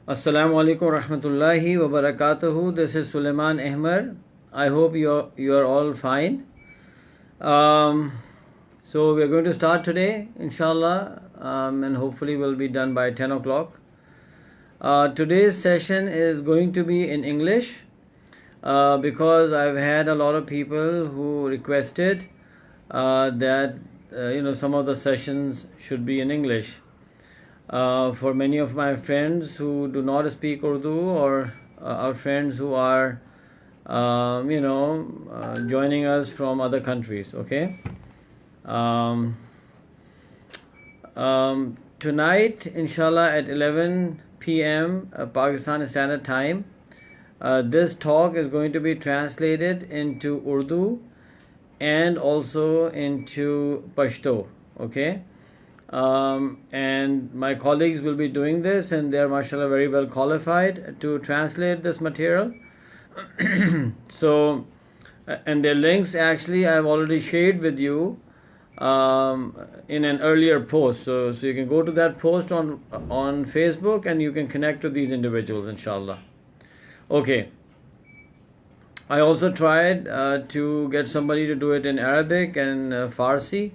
Assalamu alaikum rahmatullahi wa barakatuhu. This is Suleman Ahmer. I hope you are all fine. So we are going to start today, inshallah, and hopefully we'll be done by 10 o'clock. Today's session is going to be in English because I've had a lot of people who requested that some of the sessions should be in English. For many of my friends who do not speak Urdu, or our friends who are joining us from other countries, okay? Tonight, inshallah, at 11 p.m. Pakistan Standard Time, this talk is going to be translated into Urdu and also into Pashto, okay? And my colleagues will be doing this, and they are, mashallah, very well qualified to translate this material. So, and their links actually I've already shared with you in an earlier post. So you can go to that post on Facebook, and you can connect to these individuals, inshallah. Okay. I also tried to get somebody to do it in Arabic and Farsi.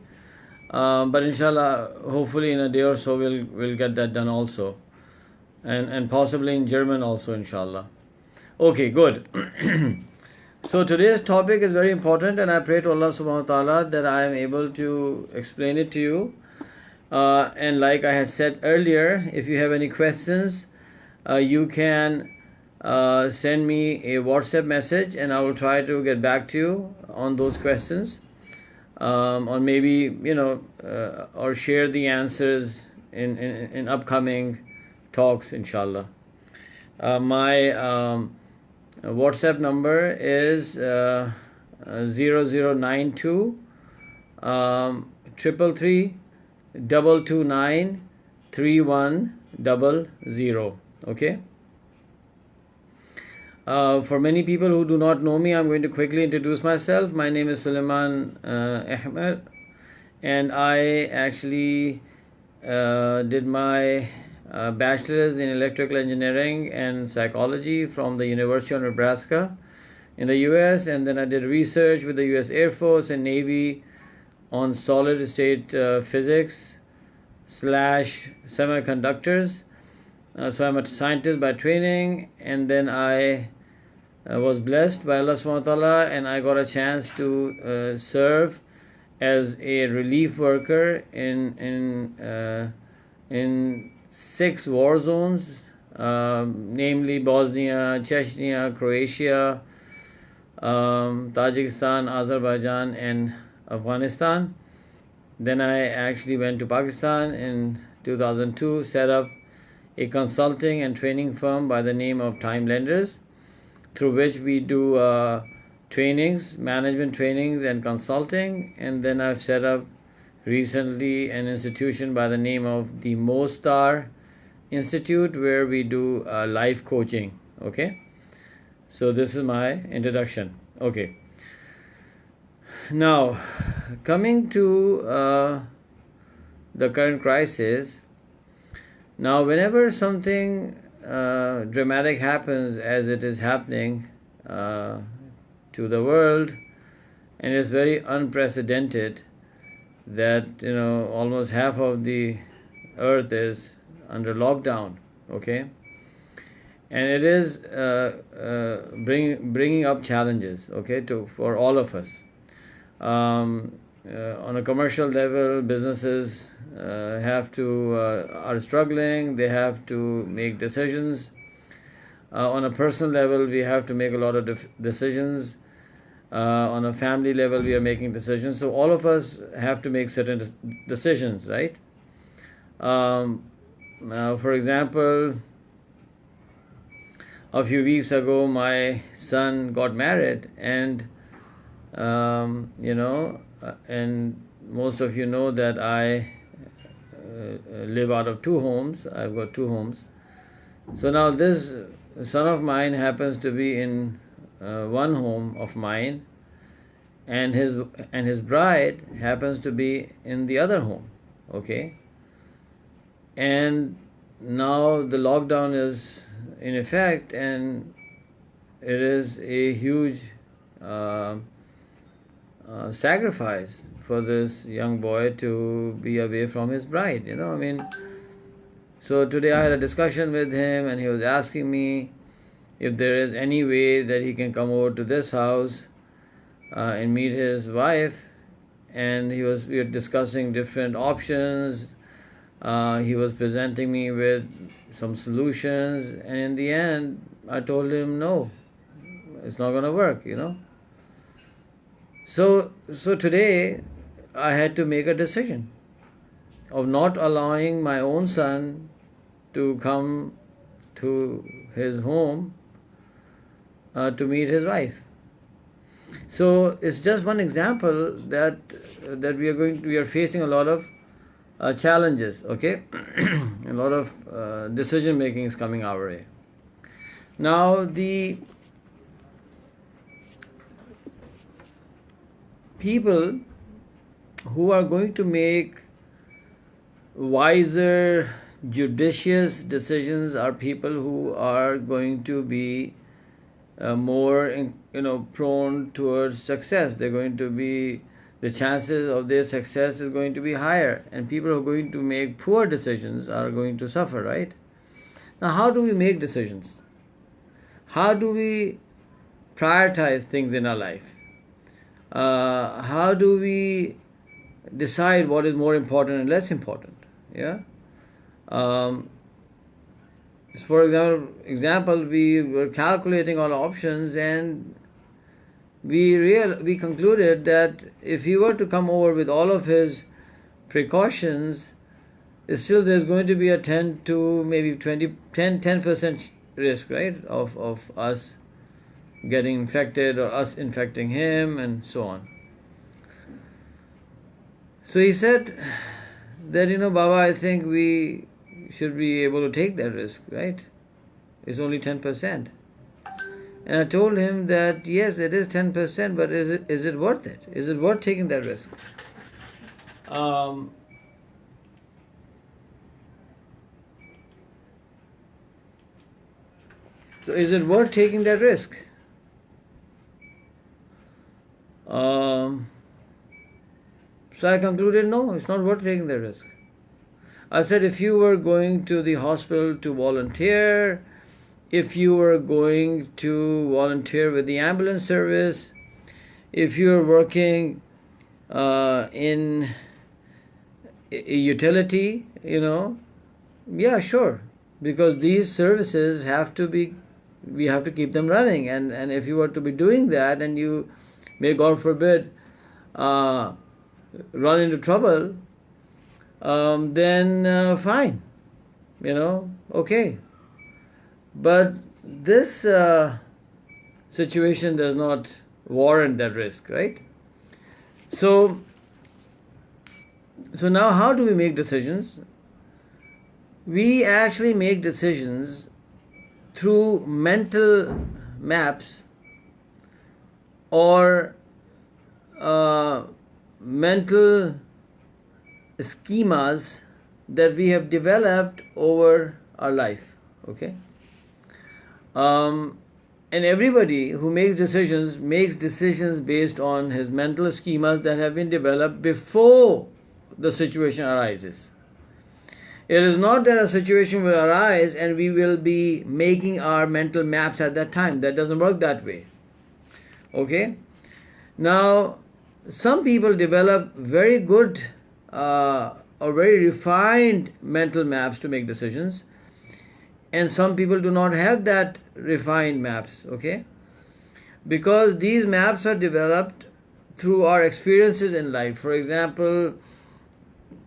But inshallah, hopefully in a day or so we'll get that done also, and possibly in German also, inshallah. Okay, good. So today's topic is very important, and I pray to Allah subhanahu wa ta'ala that I am able to explain it to you. And like I had said earlier, if you have any questions, you can send me a WhatsApp message, and I will try to get back to you on those questions. Or maybe or share the answers in upcoming talks, inshallah. My WhatsApp number is 0092 333 229 3100. Okay. For many people who do not know me, I'm going to quickly introduce myself. My name is Suleman Ahmer, and I actually did my bachelor's in electrical engineering and psychology from the University of Nebraska in the US, and then I did research with the US Air Force and Navy on solid state physics / semiconductors. So I'm a scientist by training, and then I was blessed by Allah subhanahu wa ta'ala, and I got a chance to serve as a relief worker in 6 war zones, namely Bosnia, Chechnya, Croatia, Tajikistan, Azerbaijan, and Afghanistan. Then I actually went to Pakistan in 2002, set up a consulting and training firm by the name of Time Lenders, through which we do trainings, management trainings and consulting. And then I've set up recently an institution by the name of the Mostar Institute, where we do life coaching. Okay, so this is my introduction. Okay, now coming to the current crisis. Now, whenever something dramatic happens, as it is happening to the world, and it's very unprecedented that almost half of the earth is under lockdown, okay, and it is bringing up challenges, okay, for all of us. On a commercial level, businesses are struggling. They have to make decisions. On a personal level, we have to make a lot of decisions. On a family level, we are making decisions. So all of us have to make certain decisions, right? For example, a few weeks ago, my son got married, and and most of you know that I live out of 2 homes. I've got 2 homes. So now this son of mine happens to be in one home of mine, and his bride happens to be in the other home, okay? And now the lockdown is in effect, and it is a huge sacrifice for this young boy to be away from his bride. I mean, so today I had a discussion with him, and he was asking me if there is any way that he can come over to this house and meet his wife. And we were discussing different options. He was presenting me with some solutions, and in the end I told him no, it's not going to work. So today I had to make a decision of not allowing my own son to come to his home to meet his wife. So it's just one example that we are facing a lot of challenges, okay? A lot of decision making is coming our way. Now the people who are going to make wiser, judicious decisions are people who are going to be more prone towards success. They're going to be, the chances of their success is going to be higher, and people who are going to make poor decisions are going to suffer, right? Now, how do we make decisions? How do we prioritize things in our life? How do we decide what is more important and less important? Yeah. For example, we were calculating all options, and we concluded that if he were to come over with all of his precautions, still there's going to be a 10 to maybe 10% risk, right, of us getting infected or us infecting him and so on. So he said that, Baba, I think we should be able to take that risk, right? It's only 10%. And I told him that yes, it is 10%, but is it worth it? Is it worth taking that risk? So is it worth taking that risk? So I concluded, no, it's not worth taking the risk. I said, if you were going to the hospital to volunteer, if you were going to volunteer with the ambulance service, if you're working in a utility, yeah, sure, because these services we have to keep them running, and if you were to be doing that and you, may God forbid, run into trouble, then fine, okay. But this situation does not warrant that risk, right? So now how do we make decisions? We actually make decisions through mental maps or mental schemas that we have developed over our life, okay? And everybody who makes decisions based on his mental schemas that have been developed before the situation arises. It is not that a situation will arise and we will be making our mental maps at that time. That doesn't work that way. Okay? Now, some people develop very good or very refined mental maps to make decisions, and some people do not have that refined maps, okay? Because these maps are developed through our experiences in life. For example,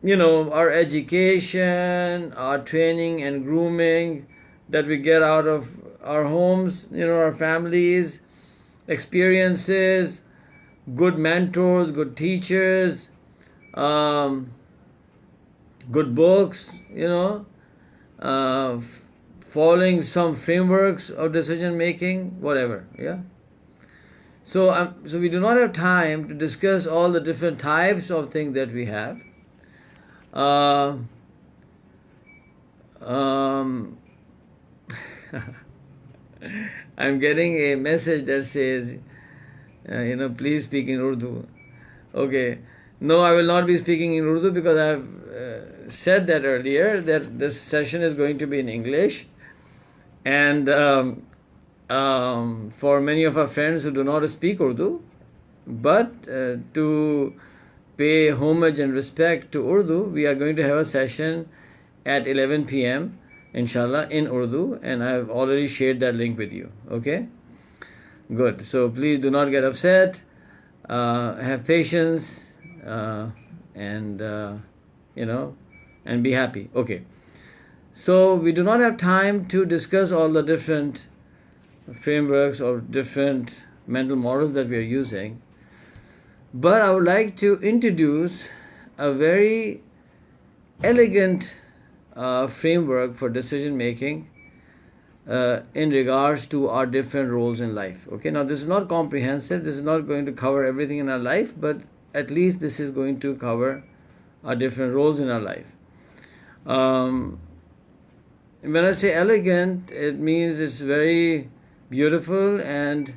our education, our training and grooming that we get out of our homes, our families, experiences, good mentors, good teachers, good books, following some frameworks of decision making, whatever, yeah. So we do not have time to discuss all the different types of things that we have. I'm getting a message that says, please speak in Urdu. Okay. No, I will not be speaking in Urdu because I've said that earlier that this session is going to be in English. And for many of our friends who do not speak Urdu, but to pay homage and respect to Urdu, we are going to have a session at 11 p.m. inshallah in Urdu, and I have already shared that link with you. Okay? Good. So please do not get upset. Have patience, and and be happy. Okay. So we do not have time to discuss all the different frameworks or different mental models that we are using, but I would like to introduce a very elegant framework for decision making in regards to our different roles in life. Okay, now this is not comprehensive, this is not going to cover everything in our life, but at least this is going to cover our different roles in our life. When I say elegant, it means it's very beautiful, and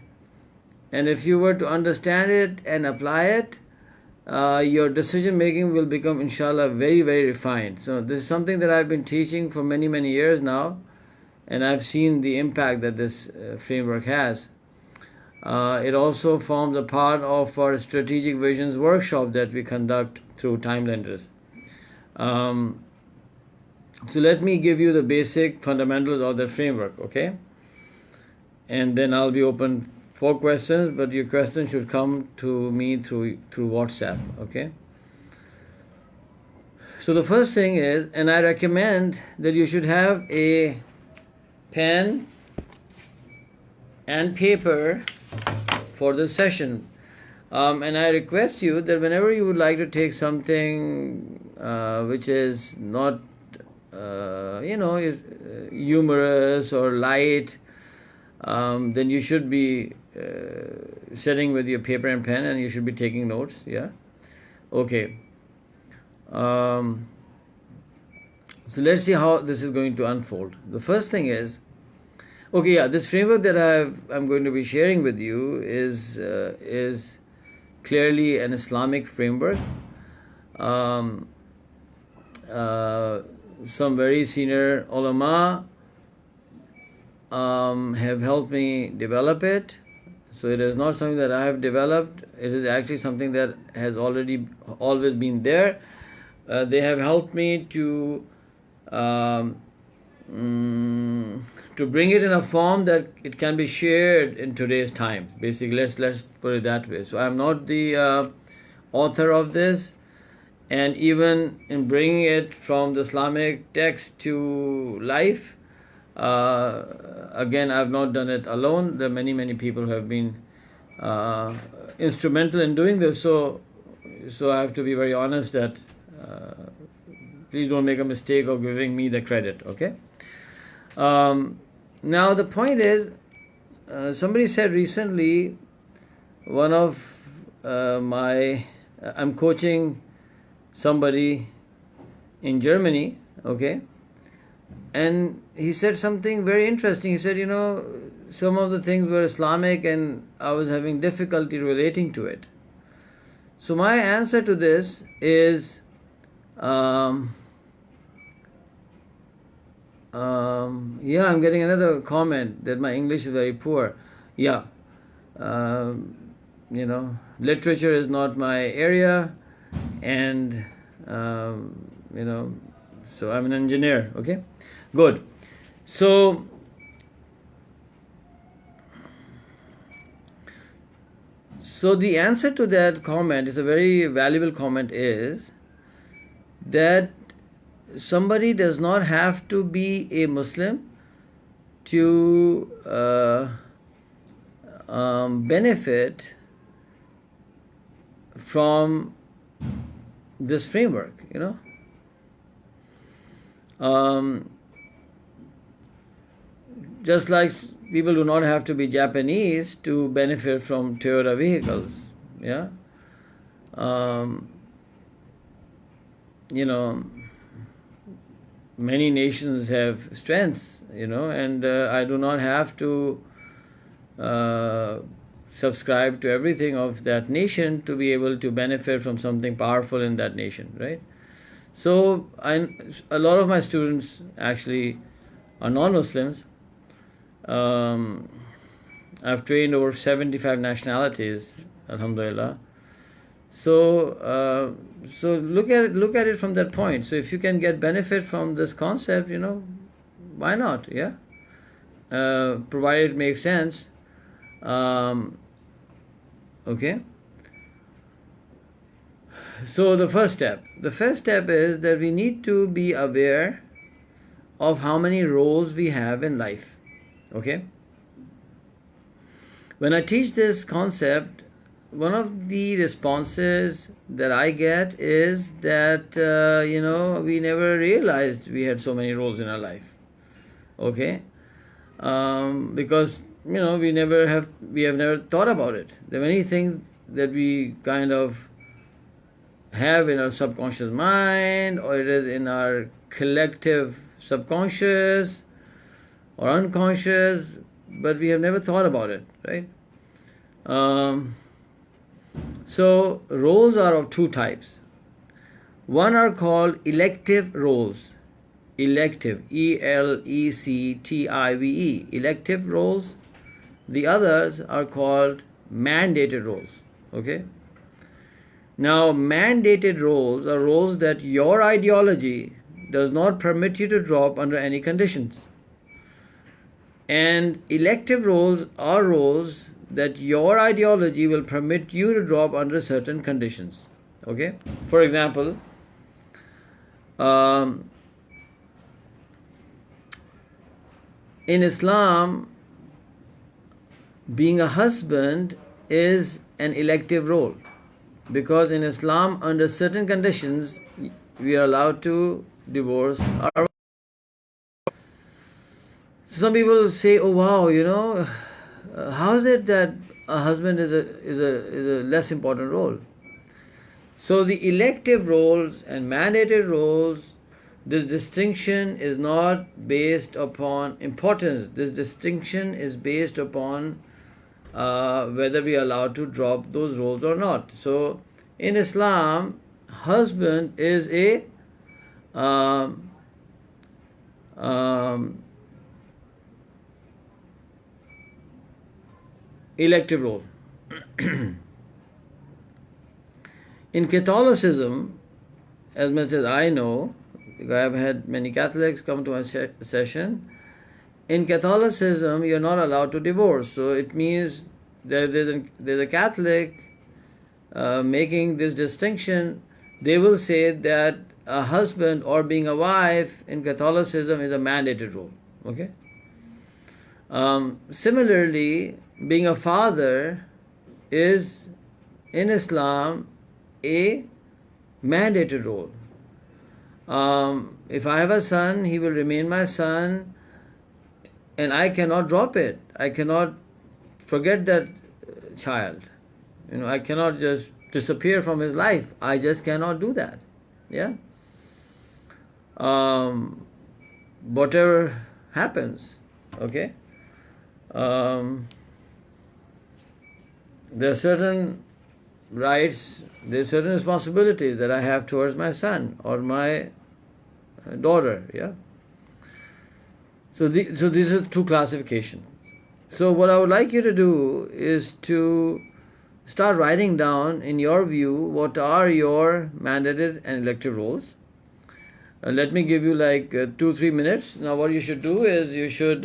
if you were to understand it and apply it, your decision making will become inshallah very, very refined. So this is something that I've been teaching for many, many years now, and I've seen the impact that this framework has. It also forms a part of our strategic visions workshop that we conduct through Time Lenders. So let me give you the basic fundamentals of the framework, okay? And then I'll be open for questions, but your questions should come to me through WhatsApp, okay? So the first thing is, and I recommend that you should have a pen and paper for this session. And I request you that whenever you would like to take something which is not humorous or light, then you should be sitting with your paper and pen, and you should be taking notes. Yeah. Okay. So let's see how this is going to unfold. The first thing is, okay, yeah, this framework that I'm going to be sharing with you is clearly an Islamic framework. Some very senior ulama have helped me develop it. So it is not something that I have developed. It is actually something that has always been there. They have helped me to bring it in a form that it can be shared in today's time. Basically, let's put it that way. So I'm not the author of this, and even in bringing it from the Islamic text to life, again, I've not done it alone. There are many, many people who have been instrumental in doing this. So I have to be very honest that please don't make a mistake of giving me the credit, okay? Now the point is, somebody said recently, one of I'm coaching somebody in Germany, okay? And he said something very interesting. He said, some of the things were Islamic and I was having difficulty relating to it. So my answer to this is, yeah, I'm getting another comment that my English is very poor. Yeah, literature is not my area, and so I'm an engineer. Okay, good. So the answer to that comment is a very valuable comment, is that somebody does not have to be a Muslim to benefit from this framework, just like people do not have to be Japanese to benefit from Toyota vehicles, yeah. many nations have strengths, and I do not have to subscribe to everything of that nation to be able to benefit from something powerful in that nation, right? So a lot of my students actually are non-Muslims. I've trained over 75 nationalities, alhamdulillah. So look at it from that point. So if you can get benefit from this concept, why not? Yeah, provided it makes sense. Okay. So the first step is that we need to be aware of how many roles we have in life. Okay. When I teach this concept, one of the responses that I get is that we never realized we had so many roles in our life. Okay, because we have never thought about it. There are many things that we kind of have in our subconscious mind, or it is in our collective subconscious or unconscious, but we have never thought about it, right? So roles are of two types. One are called elective roles. Elective, elective, elective roles. The others are called mandated roles. Okay. Now, mandated roles are roles that your ideology does not permit you to drop under any conditions. And elective roles are roles that your ideology will permit you to drop under certain conditions. Okay? For example, in Islam, being a husband is an elective role, because in Islam, under certain conditions, we are allowed to divorce our wife. Some people say, "Oh wow, how is it that a husband is a less important role?" So the elective roles and mandated roles, this distinction is not based upon importance. This distinction is based upon whether we are allowed to drop those roles or not. So in Islam, husband is a elective role. In Catholicism, as much as I know, because I have had many Catholics come to my session, in Catholicism you are not allowed to divorce. So it means that there's a Catholic making this distinction. They will say that a husband or being a wife in Catholicism is a mandated role. Okay. Similarly, being a father is in Islam a mandated role. If I have a son, he will remain my son, and I cannot drop it. I cannot forget that child. I cannot just disappear from his life. I just cannot do that. Yeah. Whatever happens, okay. There are certain rights, there are certain responsibilities that I have towards my son or my daughter. Yeah. So these are two classifications. So what I would like you to do is to start writing down, in your view, what are your mandated and elective roles. Let me give you like 2-3 minutes. Now what you should do is you should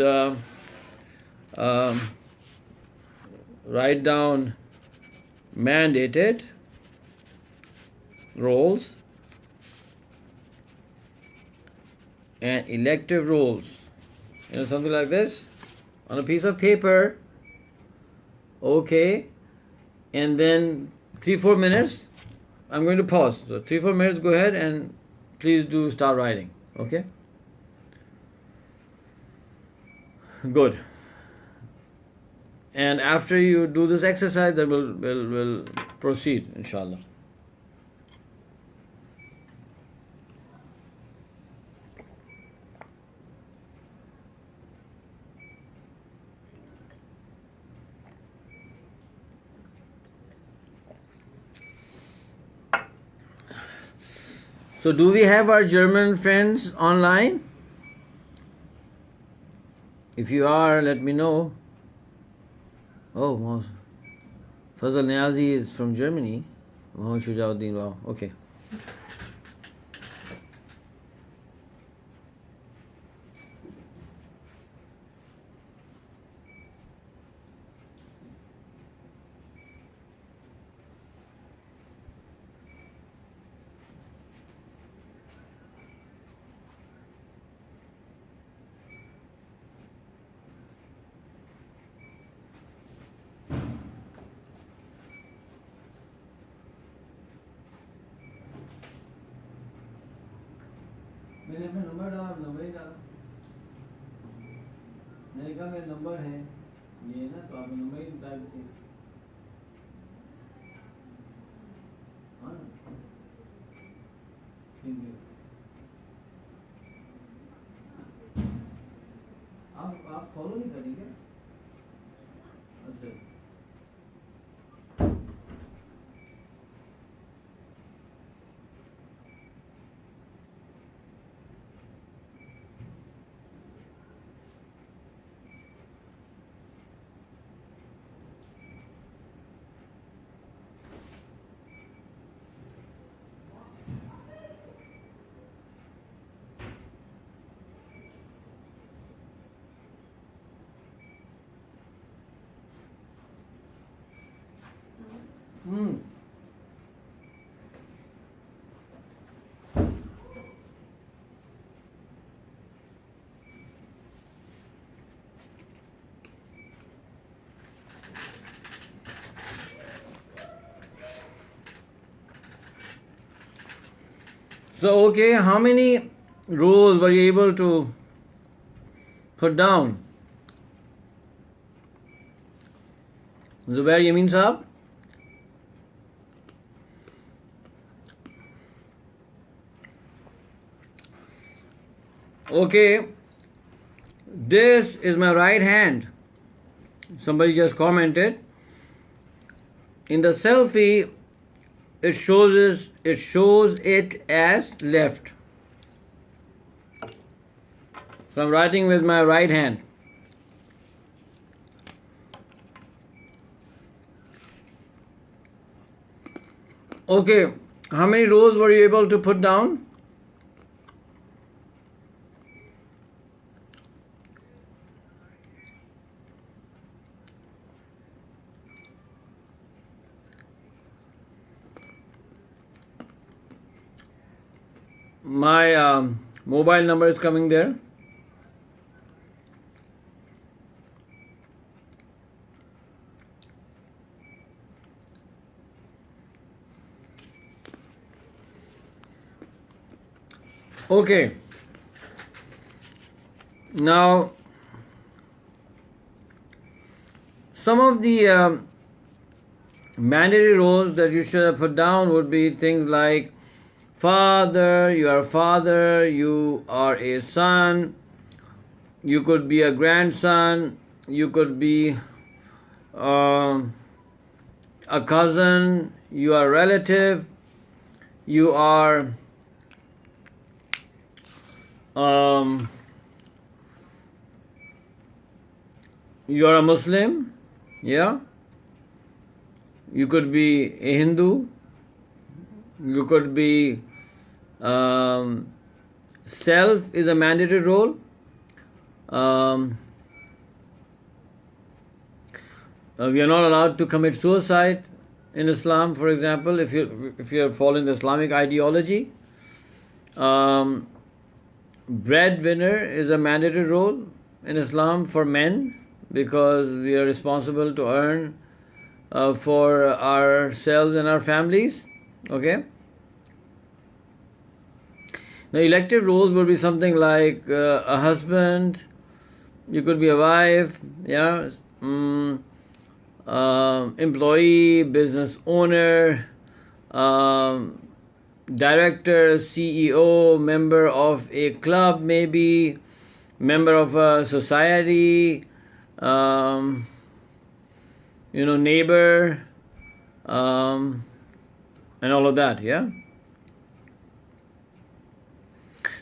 write down mandated roles and elective roles. Something like this on a piece of paper. Okay. And then 3-4 minutes, I'm going to pause. So 3-4 minutes, go ahead and please do start writing. Okay? Good. And after you do this exercise, then we'll proceed, inshallah. So do we have our German friends online? If you are, let me know. Oh, Fazal Niazi is from Germany. Mohammed Shujauddin, wow, okay. मैंने अपना number डाला, number ही डाला, मैंने कहा मेरा number है ये ना, तो आप नंबर ही टाइप किए। हाँ थैंक यू। आप फॉलो नहीं करेंगे? अच्छा So, okay, how many rows were you able to put down? Zubair Yamin Saab? Okay, this is my right hand. Somebody just commented. In the selfie, it shows it as left. So I'm writing with my right hand. Okay, how many rows were you able to put down? My mobile number is coming there. Okay. Now, some of the mandatory roles that you should have put down would be things like father, you are a father, you are a son, you could be a grandson, you could be a cousin, you are a relative, you are you are a Muslim, yeah. You could be a Hindu, you could be self is a mandatory role. We are not allowed to commit suicide in Islam, for example, if you are following the Islamic ideology. Breadwinner is a mandatory role in Islam for men, because we are responsible to earn for ourselves and our families. Okay. Now, elective roles would be something like a husband, you could be a wife, yeah, employee, business owner, director, CEO, member of a club, maybe member of a society, neighbor, and all of that, yeah.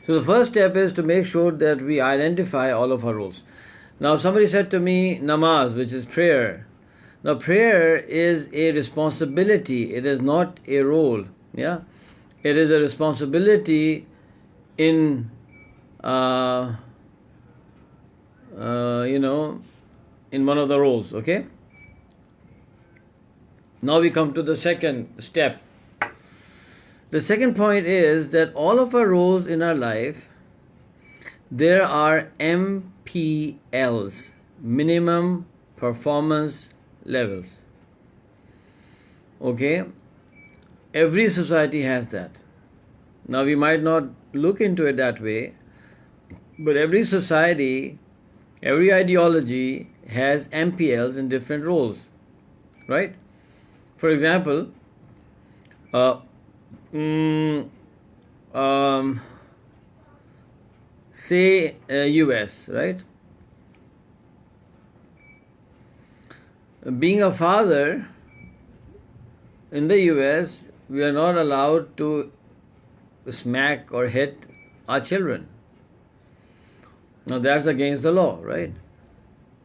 So the first step is to make sure that we identify all of our roles. Now somebody said to me, namaz, which is prayer. Now prayer is a responsibility, it is not a role. Yeah, it is a responsibility in in one of the roles. Okay. Now we come to the second step. The second point is that all of our roles in our life, there are MPLs, minimum performance levels. Okay? Every society has that. Now we might not look into it that way, but every society, every ideology has MPLs in different roles. Right? For example, say US, right? Being a father in the US, we are not allowed to smack or hit our children. Now that's against the law, right?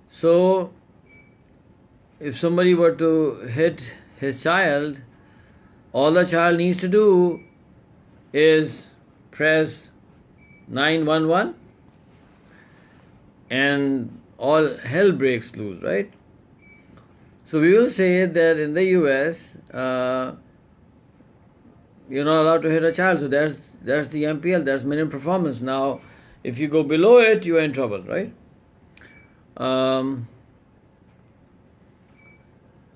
So if somebody were to hit his child, all the child needs to do is press 911 and all hell breaks loose, right? So we will say that in the US, you're not allowed to hit a child. So that's the MPL, that's minimum performance. Now, if you go below it, you are in trouble, right?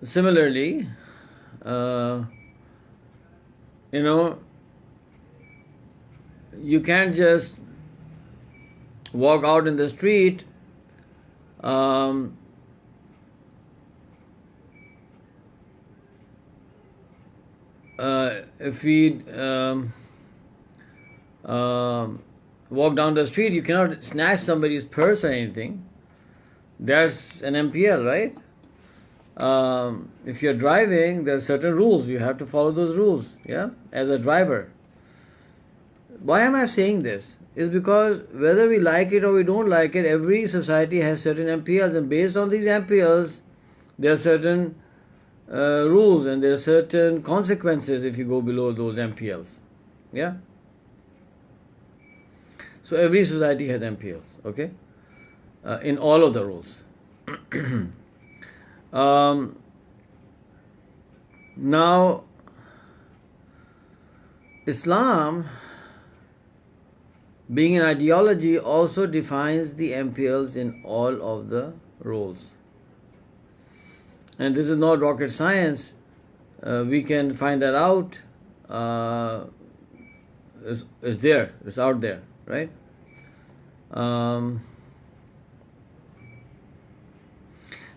Similarly, you can't just walk out in the street if we walk down the street, you cannot snatch somebody's purse or anything. That's an MPL, right? If you're driving, there are certain rules. You have to follow those rules, yeah, as a driver. Why am I saying this? It's because whether we like it or we don't like it, every society has certain MPLs, and based on these MPLs, there are certain rules and there are certain consequences if you go below those MPLs. Yeah? So every society has MPLs, okay? In all of the rules. Now, Islam, being an ideology, also defines the MPLs in all of the roles. And this is not rocket science. We can find that out. It's there. It's out there, right?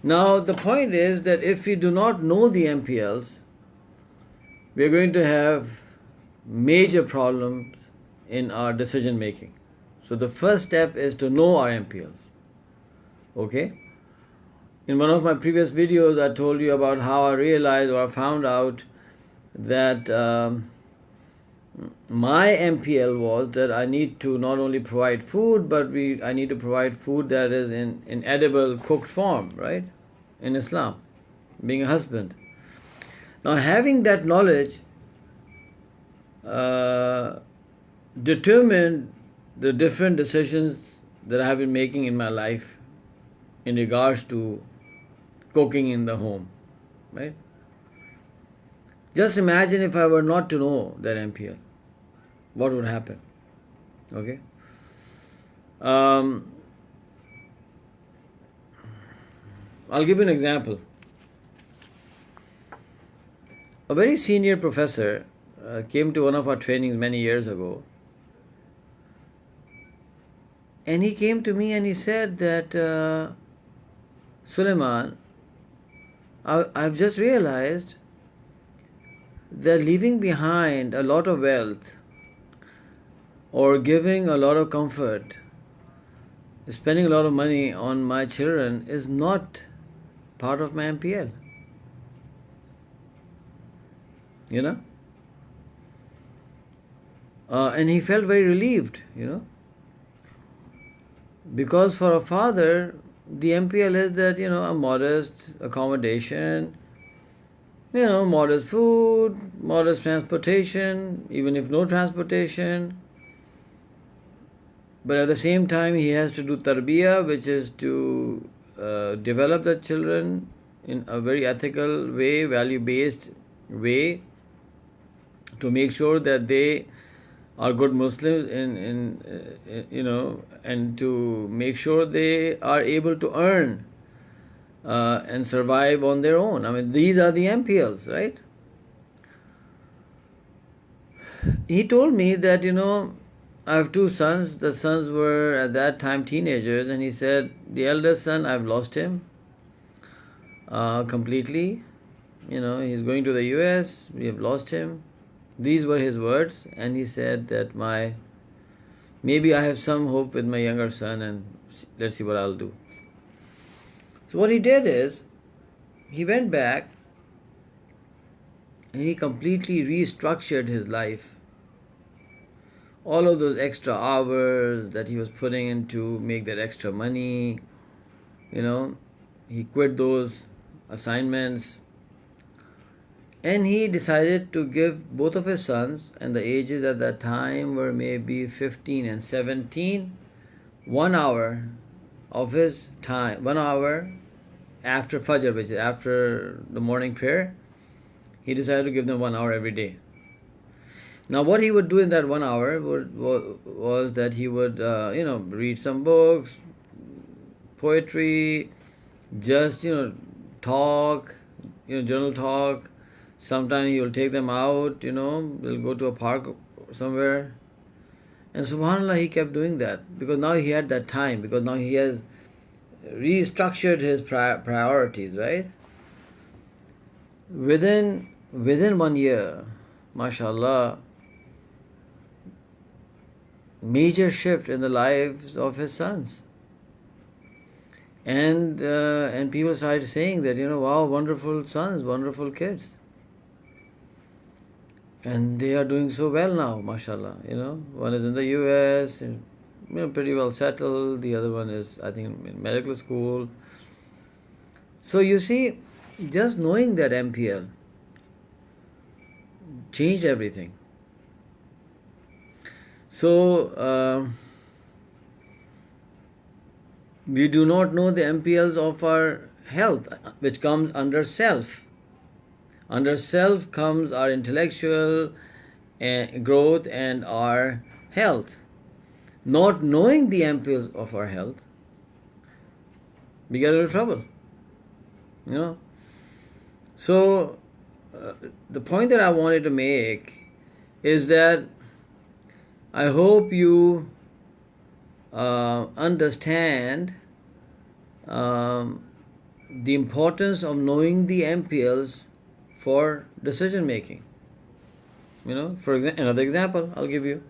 Now, the point is that if we do not know the MPLs, we are going to have major problems in our decision making. So the first step is to know our MPLs. Okay? In one of my previous videos, I told you about how I realized or I found out that my MPL was that I need to not only provide food, but I need to provide food that is in edible, cooked form, right? In Islam, being a husband. Now, having that knowledge determined the different decisions that I have been making in my life in regards to cooking in the home, right? Just imagine if I were not to know that MPL, what would happen? Okay? I'll give you an example. A very senior professor came to one of our trainings many years ago, and he came to me and he said that, Suleman, I've just realized that leaving behind a lot of wealth or giving a lot of comfort, spending a lot of money on my children is not part of my MPL. You know? And he felt very relieved, because for a father, the MPL is that, a modest accommodation, modest food, modest transportation, even if no transportation. But at the same time, he has to do tarbiyah, which is to develop the children in a very ethical way, value-based way, to make sure that they are good Muslims, and to make sure they are able to earn and survive on their own. I mean, these are the MPLs, right? He told me that, I have two sons. The sons were at that time teenagers, and he said, the eldest son, I've lost him completely. He's going to the US, we have lost him. These were his words, and he said that maybe I have some hope with my younger son, and let's see what I'll do. So what he did is, he went back and he completely restructured his life. All of those extra hours that he was putting in to make that extra money, he quit those assignments. And he decided to give both of his sons, and the ages at that time were maybe 15 and 17, 1 hour of his time, 1 hour after Fajr, which is after the morning prayer. He decided to give them 1 hour every day. Now, what he would do in that 1 hour was that he would, read some books, poetry, just, talk, journal talk. Sometimes he will take them out, they'll go to a park somewhere. And subhanAllah, he kept doing that, because now he had that time, because now he has restructured his priorities, right? Within 1 year, mashallah, major shift in the lives of his sons. And people started saying that, wow, wonderful sons, wonderful kids. And they are doing so well now, mashallah. One is in the US, pretty well settled. The other one is, I think, in medical school. So you see, just knowing that MPL changed everything. So we do not know the MPLs of our health, which comes under self. Under self comes our intellectual growth and our health. Not knowing the MPLs of our health, we get into trouble. So the point that I wanted to make is that I hope you understand the importance of knowing the MPLs for decision making. For example, another example I'll give you.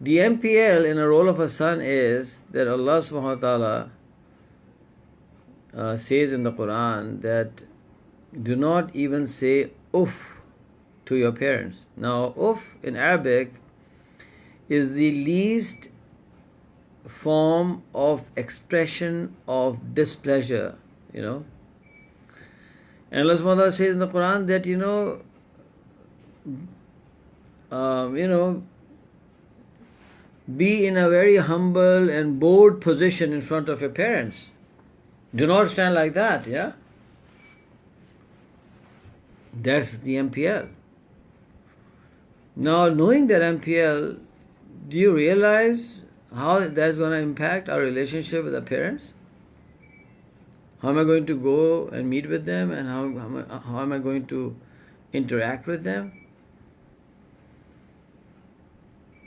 The MPL in a role of a son is that Allah subhanahu wa ta'ala says in the Quran that do not even say uff to your parents. Now, uff in Arabic is the least form of expression of displeasure, And Allah subhanahu wa ta'ala says in the Quran that, be in a very humble and bored position in front of your parents. Do not stand like that, yeah? That's the MPL. Now, knowing that MPL, do you realize how that's going to impact our relationship with our parents? How am I going to go and meet with them, and how am I going to interact with them?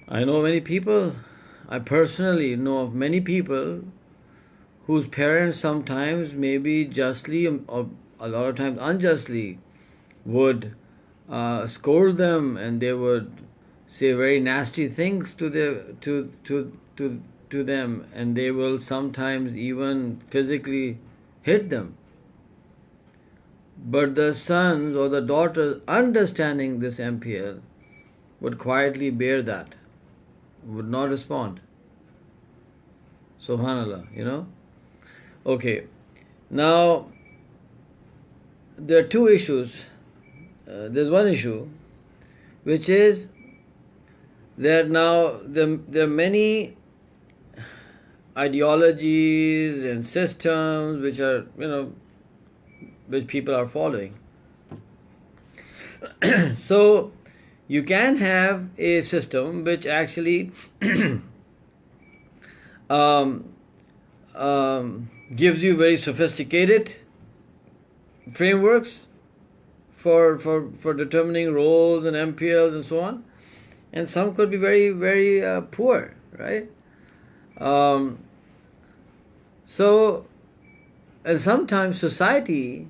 I personally know of many people whose parents sometimes, maybe justly or a lot of times unjustly, would scold them, and they would say very nasty things to them, and they will sometimes even physically hit them. But the sons or the daughters, understanding this MPL, would quietly bear that, would not respond. Subhanallah. Okay, now there are two issues. There's one issue, which is that now there are many ideologies and systems which are, which people are following. So you can have a system which actually gives you very sophisticated frameworks for determining roles and MPLs and so on, and some could be very, very poor, right? And sometimes society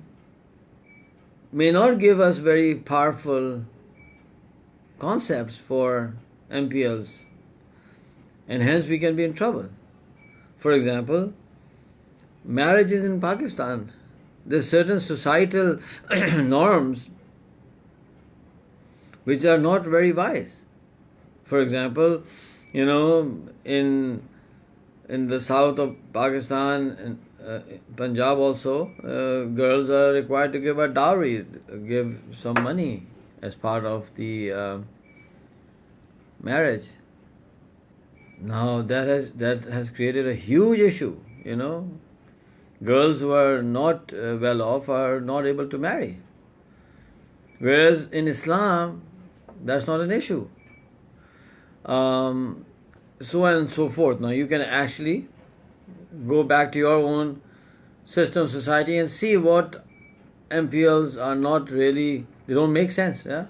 may not give us very powerful concepts for MPLs, and hence we can be in trouble. For example, marriages in Pakistan, there's certain societal norms which are not very wise. For example, in the south of Pakistan and Punjab also, girls are required to give a dowry, give some money as part of the marriage. Now that has created a huge issue. Girls who are not well off are not able to marry, whereas in Islam that's not an issue. So on and so forth. Now you can actually go back to your own system, society, and see what MPLs are not really, they don't make sense. Yeah,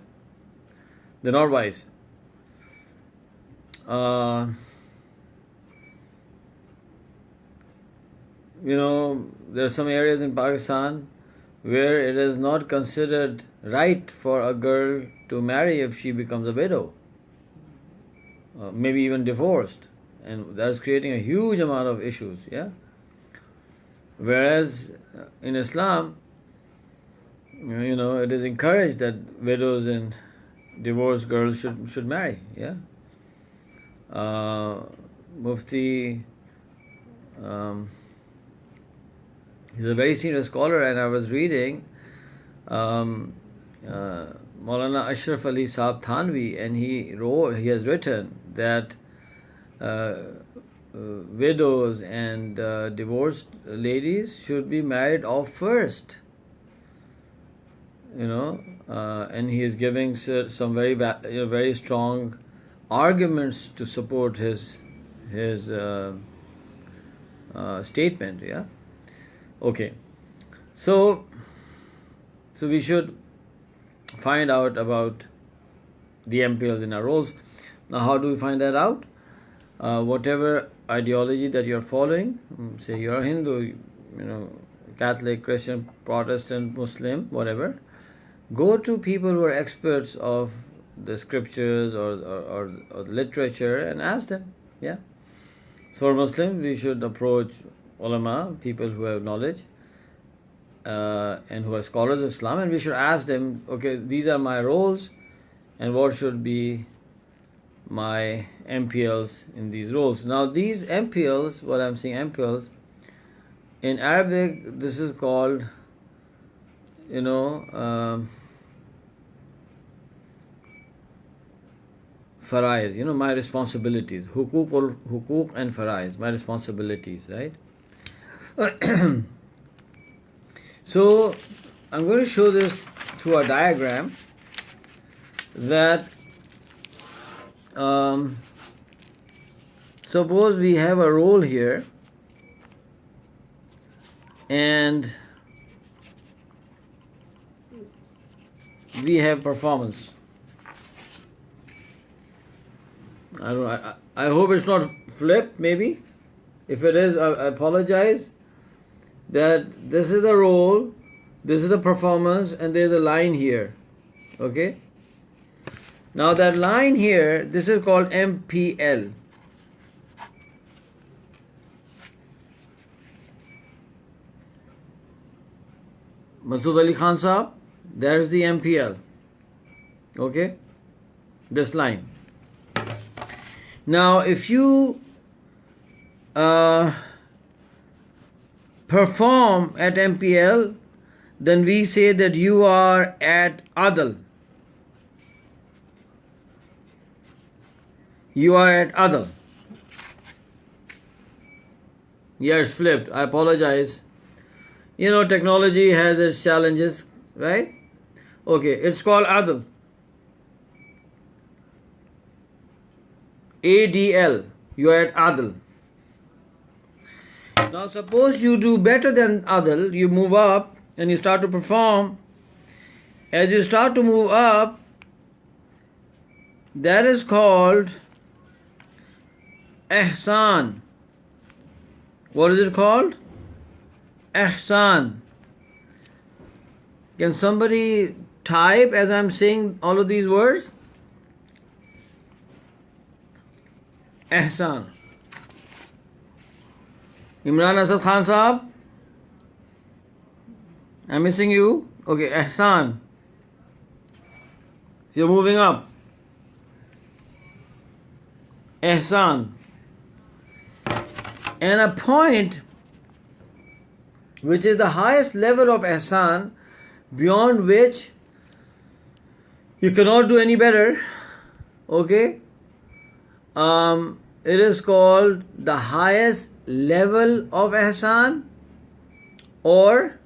they're not wise. There are some areas in Pakistan where it is not considered right for a girl to marry if she becomes a widow, maybe even divorced, and that's creating a huge amount of issues. Yeah. Whereas in Islam, it is encouraged that widows and divorced girls should marry. Yeah. Mufti, he's a very senior scholar, and I was reading Maulana Ashraf Ali Saab Thanvi, and he has written that widows and divorced ladies should be married off first. And he is giving some very strong arguments to support his statement. Yeah. Okay. So we should find out about the MPLs in our roles. Now, how do we find that out? Whatever ideology that you're following, say you're a Hindu, Catholic, Christian, Protestant, Muslim, whatever, go to people who are experts of the scriptures or literature and ask them. Yeah. So for Muslims, we should approach ulama, people who have knowledge and who are scholars of Islam, and we should ask them, okay, these are my roles, and what should be my MPLs in these roles. Now these MPLs, what I'm saying MPLs, in Arabic this is called, faraiz, my responsibilities, hukuk and faraiz, my responsibilities, right? So I'm going to show this through a diagram that suppose we have a role here and we have performance. I hope it's not flipped, maybe. If it is, I apologize. That this is the role, this is the performance, and there's a line here. Okay? Now that line here, this is called MPL. Masood Ali Khan Sahab, there's the MPL. Okay? this line. Now, if you perform at MPL, then we say that you are at adl. You are at adl. Yes, flipped. I apologize. You know, technology has its challenges, right? Okay, it's called adl. ADL. You are at adl. Now, suppose you do better than adl, you move up and you start to perform. As you start to move up, that is called ihsan. What is it called? Ihsan. Can somebody type as I'm saying all of these words? Ihsan. Imran Asad Khan Saab, I'm missing you. Okay, ihsan. You're moving up. Ihsan. And a point which is the highest level of ihsan, beyond which you cannot do any better. Okay? It is called the highest level of ihsan or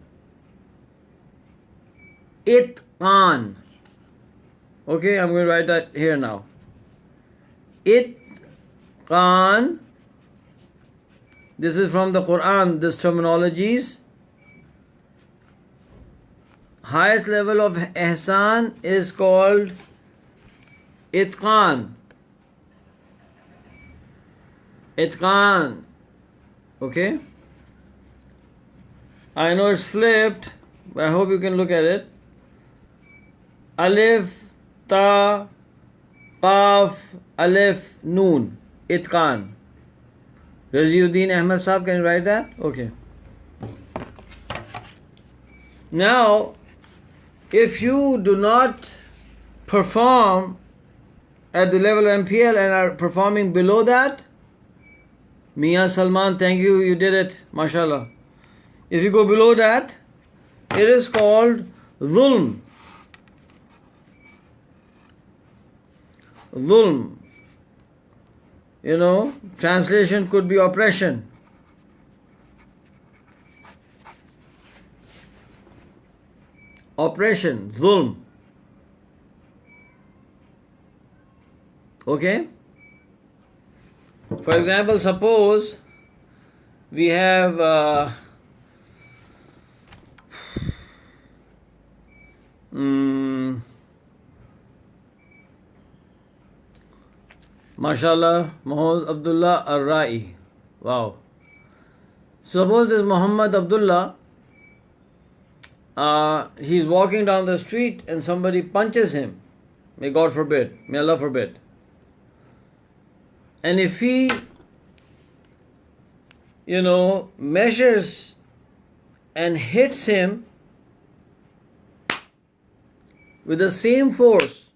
itqan. Okay, I'm going to write that here now. Itqan. This is from the Quran, this terminologies. Highest level of ihsan is called itqan. Itqan. Okay? I know it's flipped, but I hope you can look at it. Alif, ta, qaf, alif, noon. Itqan. Raziuddin Ahmed Saab, can you write that? Okay. Now, if you do not perform at the level of MPL and are performing below that, Mia Salman, thank you, you did it, mashallah. If you go below that, it is called zulm. Zulm. You know, translation could be oppression. Oppression, zulm. Okay? For example, suppose we have mashallah, Muhammad Abdullah Ar-Ra'i. Wow. Suppose this Muhammad Abdullah, he's walking down the street and somebody punches him. May God forbid. May Allah forbid. And if he, measures and hits him with the same force,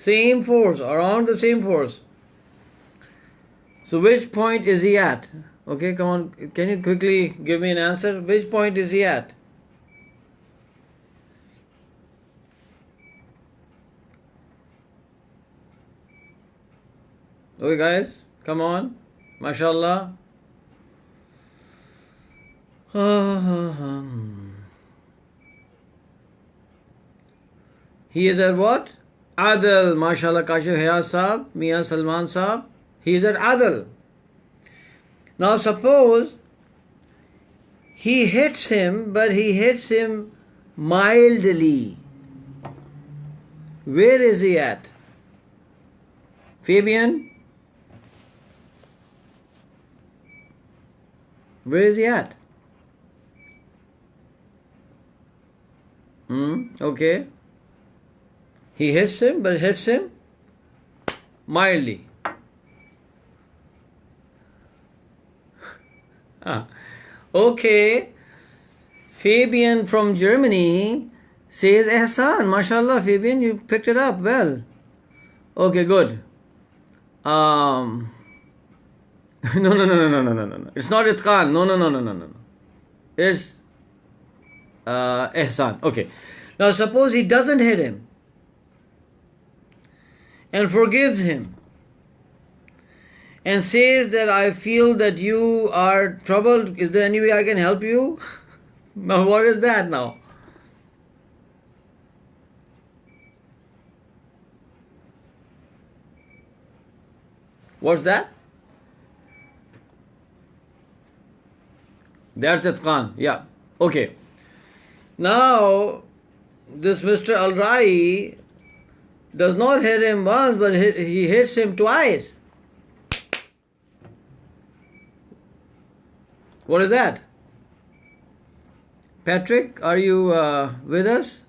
around the same force. So which point is he at? Okay, come on, can you quickly give me an answer? Which point is he at? Okay guys, come on, mashallah. He is at what? Adl, mashallah, Kashif Hayat Saab, Mia Salman Saab. He is at Adl. Now suppose he hits him, but he hits him mildly. Where is he at? Fabian? Where is he at? Okay. He hits him, but hits him mildly. Okay. Fabian from Germany says ihsan. Mashallah, Fabian, you picked it up well. Okay, good. No, no, no, no, no, no, no, no, no. It's not itqan. No, no, no, no, no, no, no. It's ihsan. Okay. Now suppose he doesn't hit him and forgives him and says that I feel that you are troubled. Is there any way I can help you? Now what is that now? What's that? That's itqan. Yeah. Okay. Now this Mr. Al-Rai does not hit him once, but he hits him twice. What is that? Patrick, are you with us?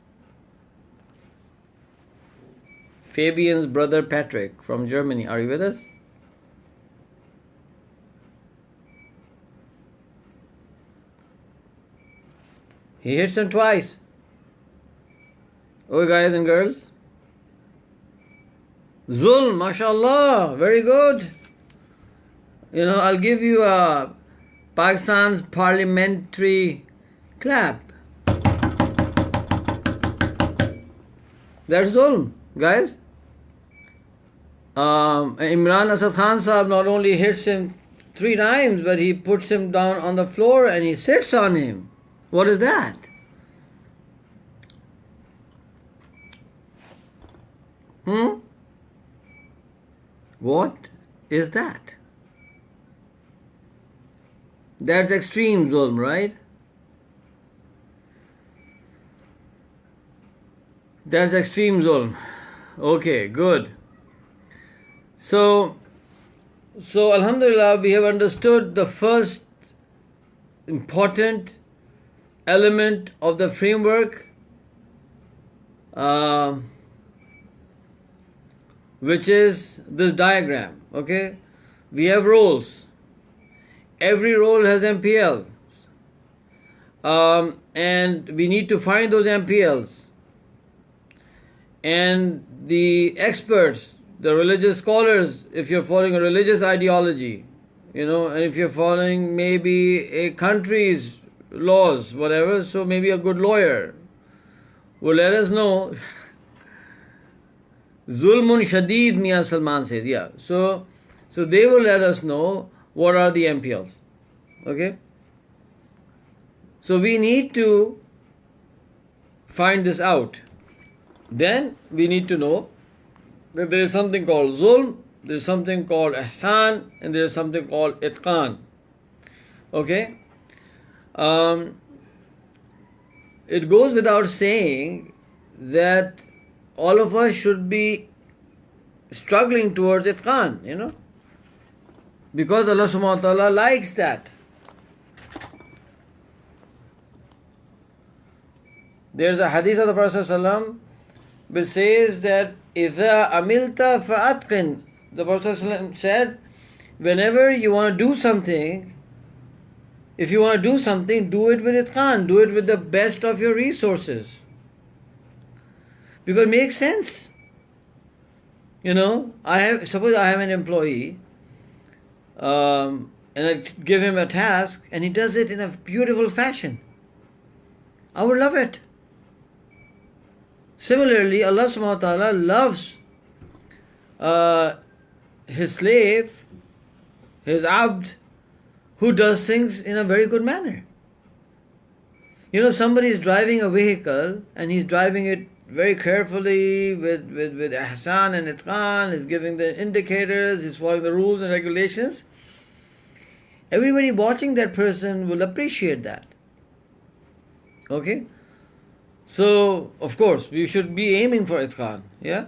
Fabian's brother Patrick from Germany, are you with us? He hits him twice. Oh, guys and girls. Zulm, mashallah, very good. You know, I'll give you a Pakistan's parliamentary clap. That's zulm, guys. Imran Asad Khan Sahab not only hits him 3 times, but he puts him down on the floor and he sits on him. What is that? What is that? That's extreme zulm, right? That's extreme zulm. Okay, good. So Alhamdulillah, we have understood the first important element of the framework, which is this diagram. Okay, we have roles. Every role has MPL, and we need to find those MPLs. And the experts, the religious scholars, if you're following a religious ideology, you know, and if you're following maybe a country's laws, whatever, so maybe a good lawyer will let us know. Zulmun Shadid, Mian Salman says, yeah. So they will let us know what are the MPLs. Okay? So we need to find this out. Then we need to know that there is something called zulm, there is something called ihsan, and there is something called itqan. Okay? It goes without saying that all of us should be struggling towards itqan, you know, because Allah subhanahu wa ta'ala likes that. There's a hadith of the Prophet ﷺ which says that إِذَا عَمِلْتَ فَأَتْقِنْ. The Prophet ﷺ said, whenever you want to do something, if you want to do something, do it with itqan, do it with the best of your resources. Because it makes sense. You know, suppose I have an employee, and I give him a task, and he does it in a beautiful fashion. I would love it. Similarly, Allah subhanahu wa ta'ala loves His slave, His abd, who does things in a very good manner. You know, somebody is driving a vehicle and he's driving it very carefully with ihsan and itqan, he's giving the indicators, he's following the rules and regulations. Everybody watching that person will appreciate that. Okay? So, of course, we should be aiming for itqan. Yeah?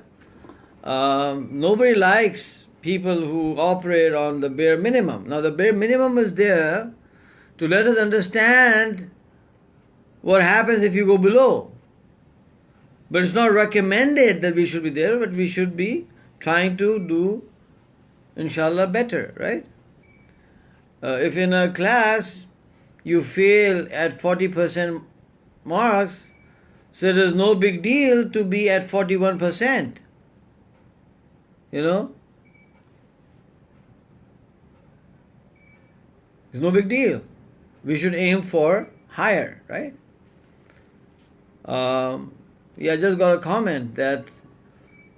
Nobody likes people who operate on the bare minimum. Now, the bare minimum is there to let us understand what happens if you go below. But it's not recommended that we should be there, but we should be trying to do, inshallah, better, right? If in a class you fail at 40% marks, so there's no big deal to be at 41%. you know, it's no big deal. We should aim for higher, right? Yeah, I just got a comment that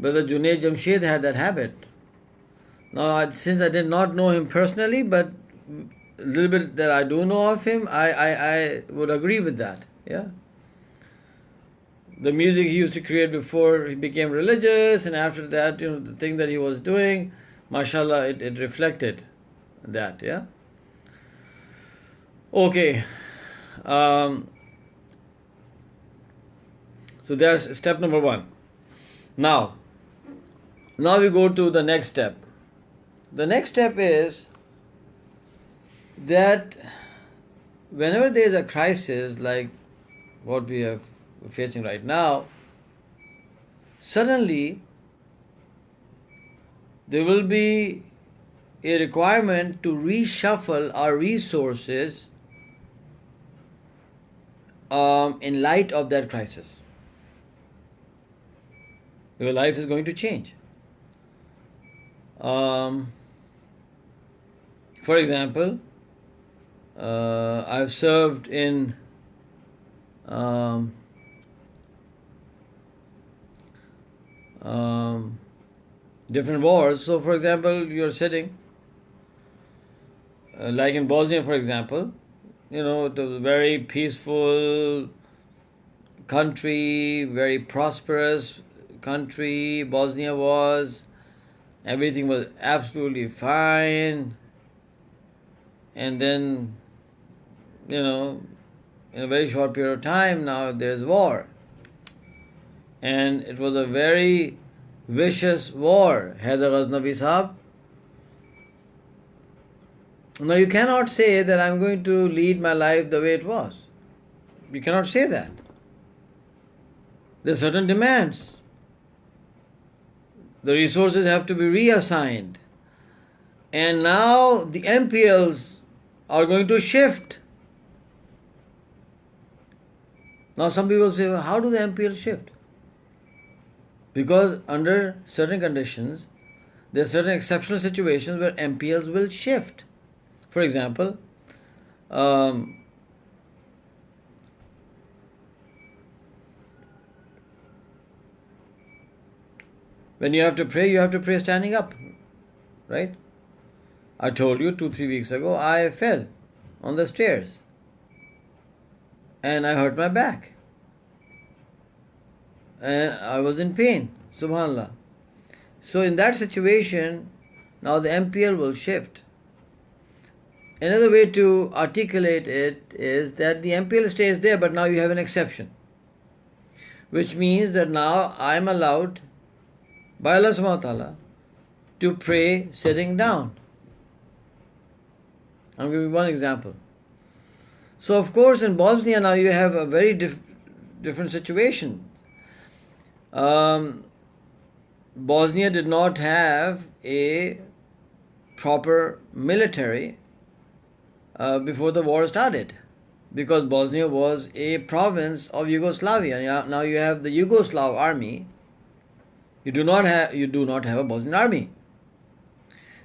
Brother Junaid Jamshed had that habit. Now, since I did not know him personally, but a little bit that I do know of him, I would agree with that. Yeah. The music he used to create before he became religious, and after that, the thing that he was doing, mashallah, it reflected that. Yeah. Okay. So that's step number 1. Now we go to the next step. The next step is that whenever there is a crisis like what we are facing right now, suddenly there will be a requirement to reshuffle our resources in light of that crisis. Your life is going to change. For example, I've served in different wars. So, for example, you're sitting, like in Bosnia, for example, it was a very peaceful country, very prosperous country. Bosnia was. Everything was absolutely fine. And then, in a very short period of time, now there's war. And it was a very vicious war. Haidar Ghaznavi Sahab. Now you cannot say that I'm going to lead my life the way it was. You cannot say that. There are certain demands. The resources have to be reassigned. And now the MPLs are going to shift. Now some people say, well, how do the MPLs shift? Because under certain conditions, there are certain exceptional situations where MPLs will shift. For example, when you have to pray standing up, right? I told you 2-3 weeks ago, I fell on the stairs and I hurt my back and I was in pain, subhanallah. So in that situation, now the MPL will shift. Another way to articulate it is that the MPL stays there, but now you have an exception, which means that now I am allowed by Allah subhanahu wa ta'ala to pray sitting down. I'm giving one example. So of course in Bosnia now you have a very different situation. Bosnia did not have a proper military before the war started, because Bosnia was a province of Yugoslavia. Now you have the Yugoslav army. You do not have a Bosnian army.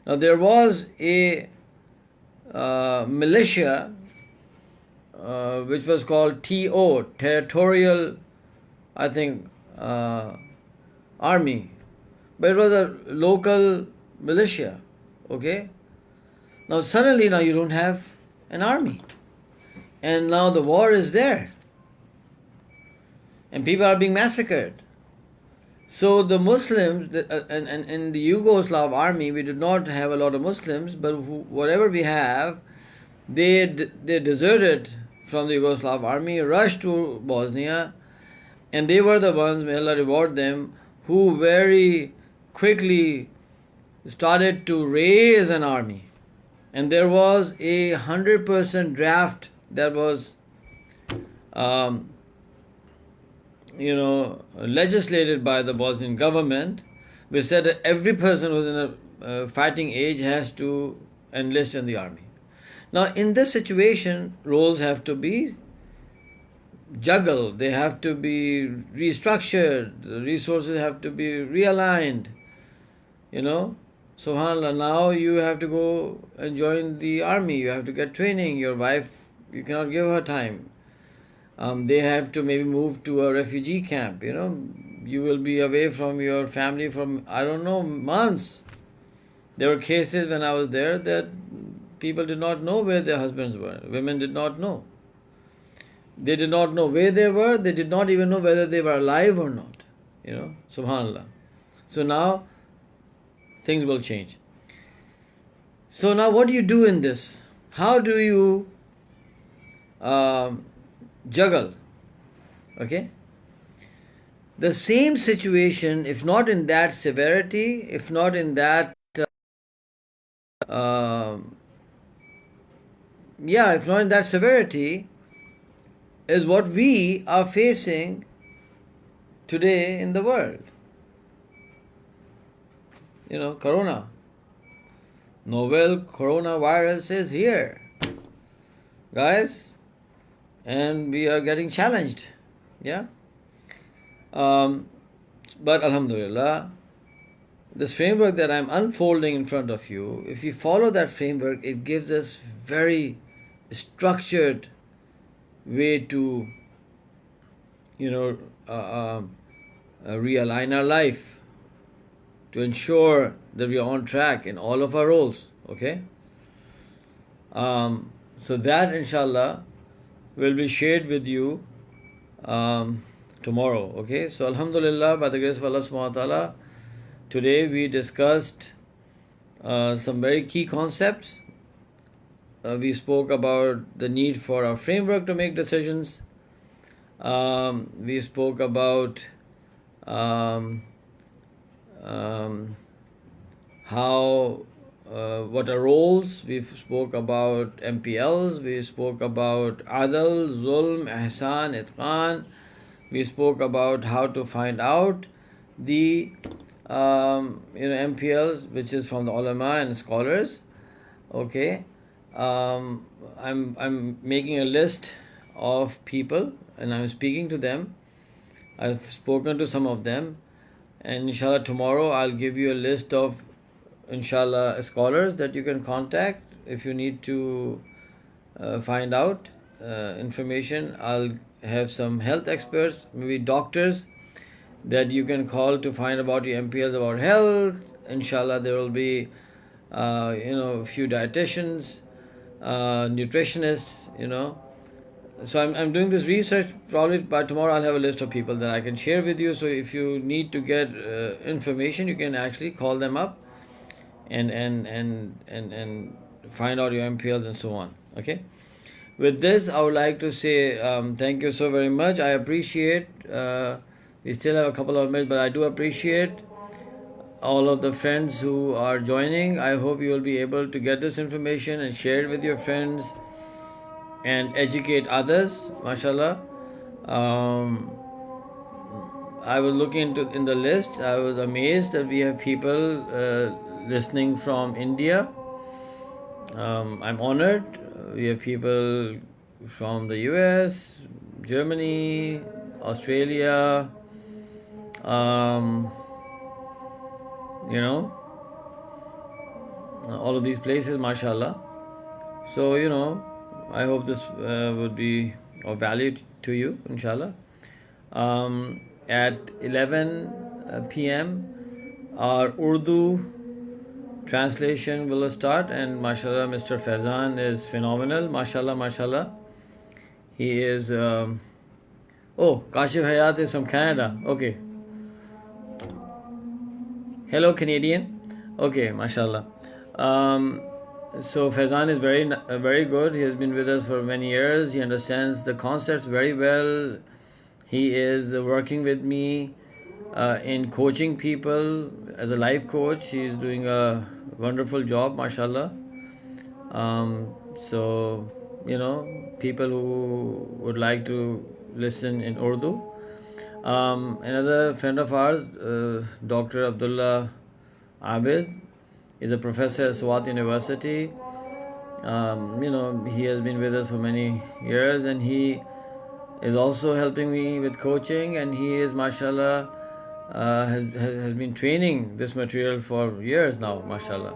Now there was a militia which was called TO, Territorial, I think, army, but it was a local militia. Okay. Now suddenly you don't have an army, and now the war is there, and people are being massacred. So the Muslims, and in the Yugoslav army, we did not have a lot of Muslims, but whatever we have, they deserted from the Yugoslav army, rushed to Bosnia, and they were the ones, may Allah reward them, who very quickly started to raise an army. And there was a 100% draft that was legislated by the Bosnian government, which said that every person who's in a fighting age has to enlist in the army. Now, in this situation, roles have to be juggled, they have to be restructured, the resources have to be realigned. you know, subhanallah, now you have to go and join the army, you have to get training, your wife, you cannot give her time. They have to maybe move to a refugee camp, you know, you will be away from your family from, I don't know, months. There were cases when I was there that people did not know where their husbands were. Women did not know. They did not know where they were. They did not even know whether they were alive or not. You know, subhanallah. So now things will change. So now what do you do in this? How do you juggle? Okay? The same situation, if not in that severity, if not in that if not in that severity, is what we are facing today in the world. You know, corona. Novel coronavirus is here, guys, and we are getting challenged. Yeah. But alhamdulillah, this framework that I'm unfolding in front of you, if you follow that framework, it gives us very structured way to, you know, realign our life, to ensure that we are on track in all of our roles. Okay. So that inshallah will be shared with you tomorrow. Okay. So alhamdulillah, by the grace of Allah subhanahu wa ta'ala, today we discussed some very key concepts. We spoke about the need for a framework to make decisions. We spoke about how what are roles. We spoke about MPLs. We spoke about adl, zulm, ihsan, itqan. We spoke about how to find out the MPLs, which is from the ulama and scholars. Okay. I'm making a list of people and I'm speaking to them. I've spoken to some of them, and inshallah tomorrow I'll give you a list of inshallah scholars that you can contact if you need to find out information. I'll have some health experts, maybe doctors, that you can call to find about your MPLs about health. Inshallah there will be a few dietitians, nutritionists, you know. So I'm doing this research. Probably by tomorrow I'll have a list of people that I can share with you. So if you need to get information, you can actually call them up and find out your MPLs and so on. Okay. With this, I would like to say thank you so very much. I appreciate. We still have a couple of minutes, but I do appreciate all of the friends who are joining. I hope you will be able to get this information and share it with your friends and educate others. MashaAllah. I was looking in the list. I was amazed that we have people listening from India. I'm honored. We have people from the US, Germany, Australia, all of these places, mashallah. So, I hope this would be of value to you, inshallah. At 11 p.m., our Urdu translation will start, and mashallah, Mr. Faizan is phenomenal. Mashallah, mashallah. He is... Kashif Hayat is from Canada. Okay. Hello, Canadian. Okay, mashallah. So Faizan is very good. He has been with us for many years. He understands the concepts very well. He is working with me in coaching people as a life coach. He is doing a wonderful job, mashallah. So, people who would like to listen in Urdu. Another friend of ours, Dr. Abdullah Abid, is a professor at Swat University. He has been with us for many years, and he is also helping me with coaching, and he is, mashallah, has been training this material for years now, mashallah.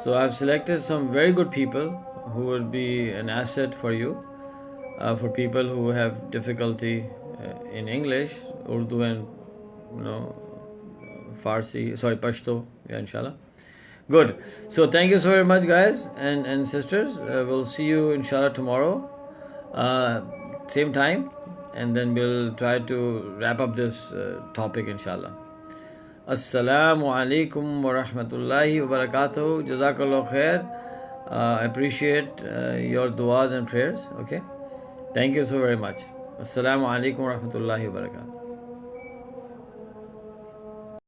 So I've selected some very good people who will be an asset for you, for people who have difficulty in English, Urdu, and Farsi, sorry, Pashto, yeah, inshallah. Good. So thank you so very much, guys and sisters. We'll see you inshallah tomorrow, same time, and then we'll try to wrap up this topic inshallah. Assalamu alaikum wa rahmatullahi wa barakatuh. Jazakallah khair. I appreciate your du'as and prayers. Okay. Thank you so very much. Assalamu alaikum wa rahmatullahi wa barakatuh.